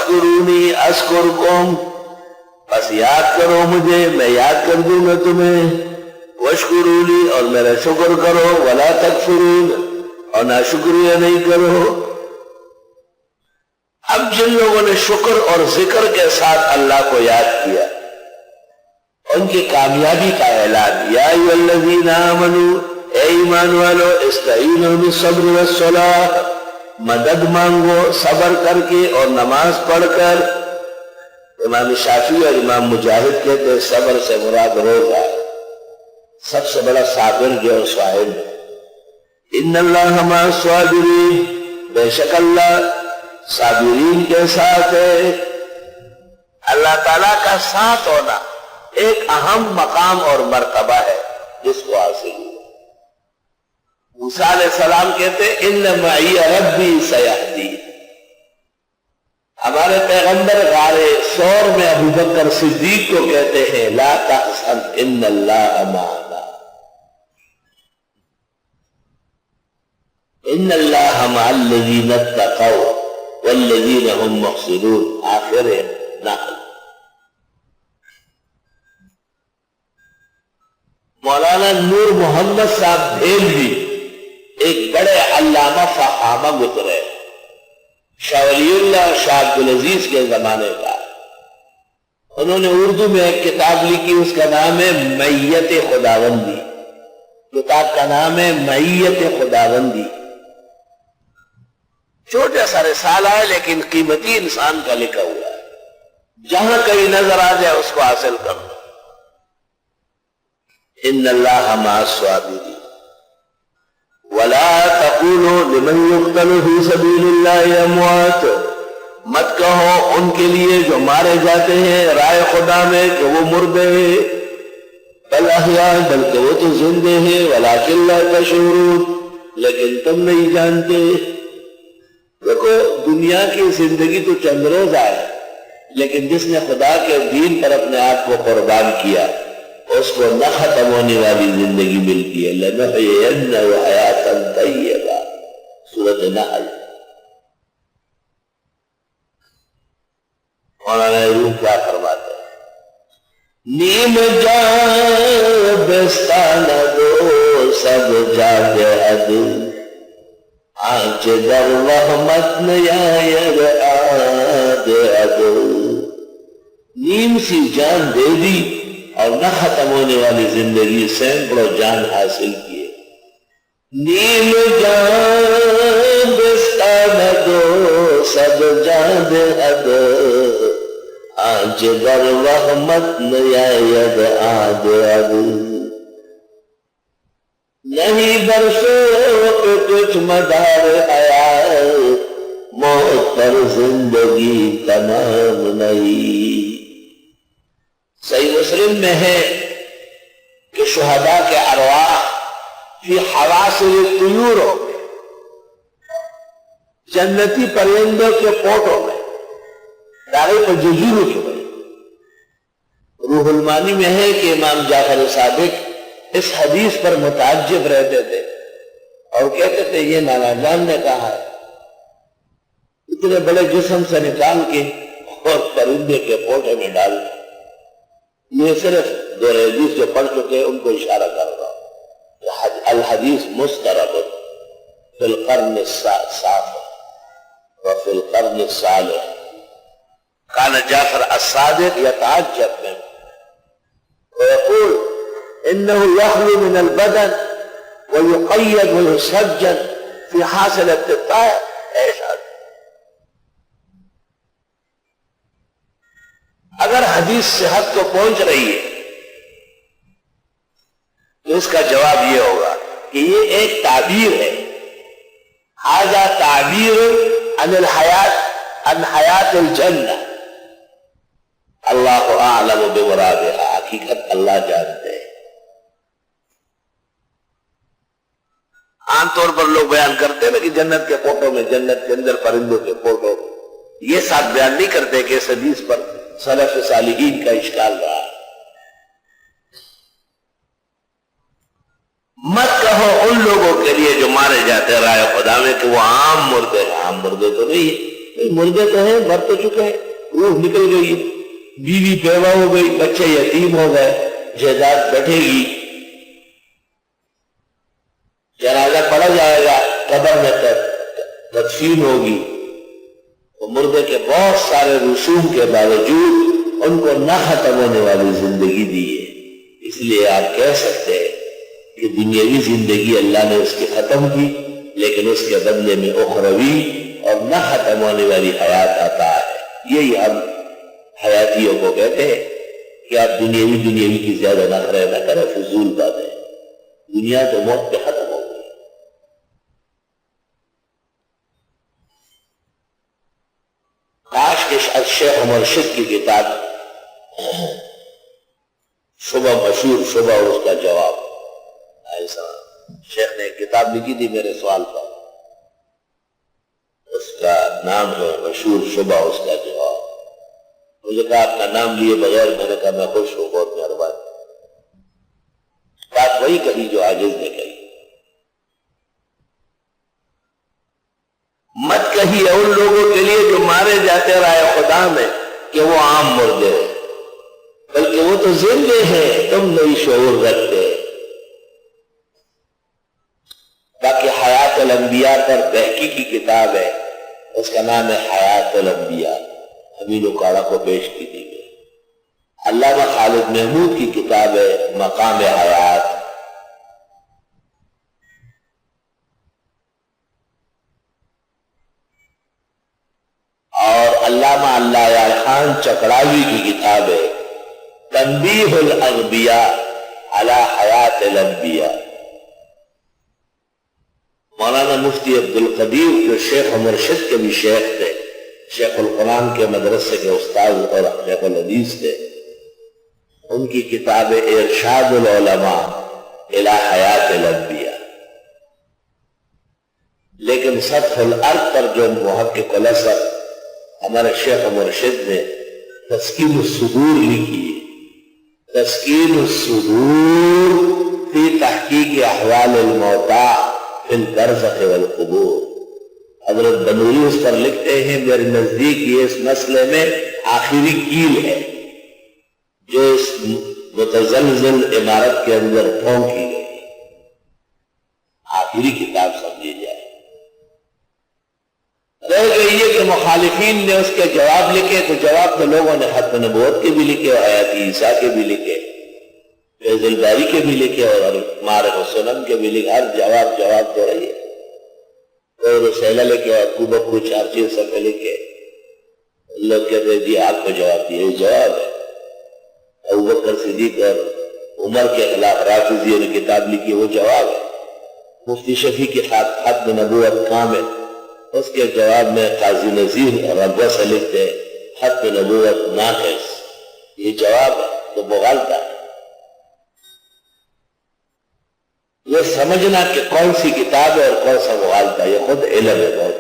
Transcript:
فاذکرونی اذکرکم، بس یاد کرو مجھے میں یاد کر دوں گا تمہیں، واشکرولی اور میرا شکر کرو، ولا تکفرون اور ناشکریہ نہیں کرو۔ اب جن لوگوں نے شکر اور ذکر کے ساتھ اللہ کو یاد کیا ان کی کامیابی کا اعلان، یا ایھا الذین آمنوا، اے ایمان والو، استعینوا بالصبر والصلاۃ، مدد مانگو صبر کر کے اور نماز پڑھ کر۔ امام شافعی اور امام مجاہد کہتے ہیں صبر سے مراد روزہ، سب سے بڑا صابر جو ہے صاحب ہے۔ ان اللہ مع الصابرین، بے شک اللہ صابرین کے ساتھ ہے۔ اللہ تعالیٰ کا ساتھ ہونا ایک اہم مقام اور مرتبہ ہے جس کو حاصل ہوا۔ موسیٰ علیہ السلام کہتے ان معی ربی سیہدین۔ ہمارے پیغمبر غار ثور میں ابو بکر صدیق کو کہتے ہیں لا تحزن ان اللہ معنا، ان اللہ مع الذین اتقوا والذین هم محسنون، آخر نحل۔ مولانا نور محمد صاحب بھیلوی ایک بڑے علامہ فہامہ گزرے، شاہ ولی اللہ شاہ عبدالعزیز کے زمانے کا۔ انہوں نے اردو میں ایک کتاب لکھی، اس کا نام ہے معیت خداوندی، کتاب کا نام ہے معیت خداوندی۔ چھوٹا سا رسالہ ہے لیکن قیمتی انسان کا لکھا ہوا ہے، جہاں کہیں نظر آ جائے اس کو حاصل کرو۔ ان اللہ مع الصابرین ولا تقولوا لمن يقتل في سبيل الله اموات، مت کہو ان کے لیے جو مارے جاتے ہیں رائے خدا میں کہ وہ مردے ہیں، بل احیاء، بلکہ وہ تو زندے ہیں، ولکن لا تشعرون، لیکن تم نہیں جانتے۔ دیکھو دنیا کی زندگی تو چند روز آئے، لیکن جس نے خدا کے دین پر اپنے آپ کو قربان کیا اس کو نہ ختم ہونے والی زندگی ملتی ہے۔ لَنُحْيِيَنَّهُ حَيَاةً طَيِّبَةً، سورۃ نحل۔ مولانا روم کیا فرماتے ہیں؟ نیم جان بستانہ دو سب جاگ حد، آنچ در رحمت نیاید آد عد۔ نیم سی جان دے دی اور نہ ختم ہونے والی زندگی، سینکڑوں جان حاصل کیے۔ نیم جان بستانہ دو سب جان حد، آنچ در رحمت نیاید آد عد۔ نہیں برسوں پہ کچھ مدار حیات، موت پر زندگی تمام نہیں۔ صحیح مسلم میں ہے کہ شہداء کے ارواح فی حواسر الطیور، جنتی پرندوں کے پوٹوں میں داغے پر جزیروں کے بڑے۔ روح المانی میں ہے کہ امام جعفر صادق اس حدیث پر متعجب رہتے تھے اور کہتے تھے یہ نانا جان نے کہا ہے، اتنے بڑے جسم سے نکال کے اور پرندے کے پوٹے میں ڈال دیا۔ یہ صرف دو حدیث جو پڑھ چکے ان کو اشارہ کر رہا ہوں۔ الحدیث مسترد فی القرن السابع وفی القرن الصالح۔ کان جعفر الصادق یتعجب منه ويقول انه يخلو من البدن ويقيد ويسجن في حاصلة الطائر۔ ايش هذا؟ اگر حدیث صحت کو پہنچ رہی ہے تو اس کا جواب یہ ہوگا کہ یہ ایک تعبیر ہے، ھذا تعبیر عن الحیات، عن حیات الجنہ، اللہ اعلم بمرادها، حقیقت اللہ جانتے ہیں۔ عام طور پر لوگ بیان کرتے ہیں کہ جنت کے فوٹو میں، جنت کے اندر پرندوں کے فوٹو، یہ ساتھ بیان نہیں کرتے کہ اس حدیث پر سلف صالحین کا اشکال رہا۔ مت کہو ان لوگوں کے لیے جو مارے جاتے رائے خدا میں کہ وہ عام مردے ہیں، عام مردے تو نہیں، مردے تو ہیں، مر تو چکے ہیں، روح نکل گئی، بیوی بیوہ ہو گئی، بچے یتیم ہو گئے، جائیداد بیٹھے گی، جنازہ پڑا جائے گا، قبر میں تدفین ہوگی، وہ مردے کے بہت سارے رسوم کے باوجود ان کو نہ ختم ہونے والی زندگی دی ہے۔ اس لیے آپ کہہ سکتے ہیں کہ دنیاوی زندگی اللہ نے اس کی ختم کی، لیکن اس کے بدلے میں اخروی اور نہ ختم ہونے والی حیات عطا ہے۔ یہی ہم حیاتیوں کو کہتے ہیں کہ آپ دنیاوی کی زیادہ نخرے نہ کریں، فضول باتیں، دنیا تو موت پہ ختم ہو گئی۔ کاش کے شیخ مرشد کی کتاب شبہ مشہور شبہ اور اس کا جواب، ایسا شیخ نے ایک کتاب لکھی تھی میرے سوال پر، اس کا نام ہے مشہور شبہ اس کا جواب۔ مجھے کہا آپ کا نام لیے بغیر، میں نے کہا میں خوش ہوں، بہت مہربانی۔ بات وہی کہی جو عاجز نے کہی، مت کہیے ان لوگوں کے لیے جو مارے جاتے رائے خدا میں کہ وہ عام مردے ہیں، بلکہ وہ تو زندے ہیں، تم نہیں شعور رکھتے۔ باقی حیات الانبیاء پر بہکی کی کتاب ہے، اس کا نام ہے حیات الانبیاء، امین اکاڑا کو پیش کی تھی۔ علامہ خالد محمود کی کتاب ہے مقام حیات۔ اور علامہ اللہ خان چکراوی کی کتاب ہے تنبیہ الاغبیاء علی حیات الانبیاء۔ مولانا مفتی عبدالقدیر جو شیخ مرشد کے بھی شیخ تھے، شیخ القرآن کے مدرسے کے استاد اور شیخ الحدیث تھے، ان کی کتاب ارشاد العلماء الی حیات الانبیاء۔ لیکن سطح الارض پر جو محقق الاثر ہمارے شیخ مرشد نے تسکین الصدور لکھی ہے، تسکین الصدور فی تحقیق احوال الموتى فی البرزخ والقبور، حضرت بنوری اس پر لکھتے ہیں میرے نزدیک یہ اس مسئلے میں آخری کیل ہے جو اس متزلزل عمارت کے اندر پھونکی گئی، آخری کتاب سمجھی جائے۔ رہ گئی ہے کہ مخالفین نے اس کے جواب لکھے، تو جواب تو لوگوں نے ختم نبوت کے بھی لکھے، حیات عیسیٰ کے بھی لکھے، فیض الباری کے بھی لکھے، اور معارف السنن کے بھی لکھے۔ ہر جواب تو رہی ہے، کوئی رسالہ لکھے، ابو بکر 4 صفحے لکھے، لوگ کہتے ہیں جی آپ کو جواب دیا، یہ جواب ہے۔ ابو بکر صدیق اور عمر کے خلاف رافضیوں نے کتاب لکھی، وہ جواب ہے۔ مفتی شفیع کی ختم نبوت کامل، اس کے جواب میں قاضی نذیر ربہ سے لکھتے ختم نبوت ناقص، یہ جواب ہے تو مغالطہ ہے۔ یہ سمجھنا کہ کون سی کتاب ہے اور کون سا مغالطہ، یہ خود علم ہے بہت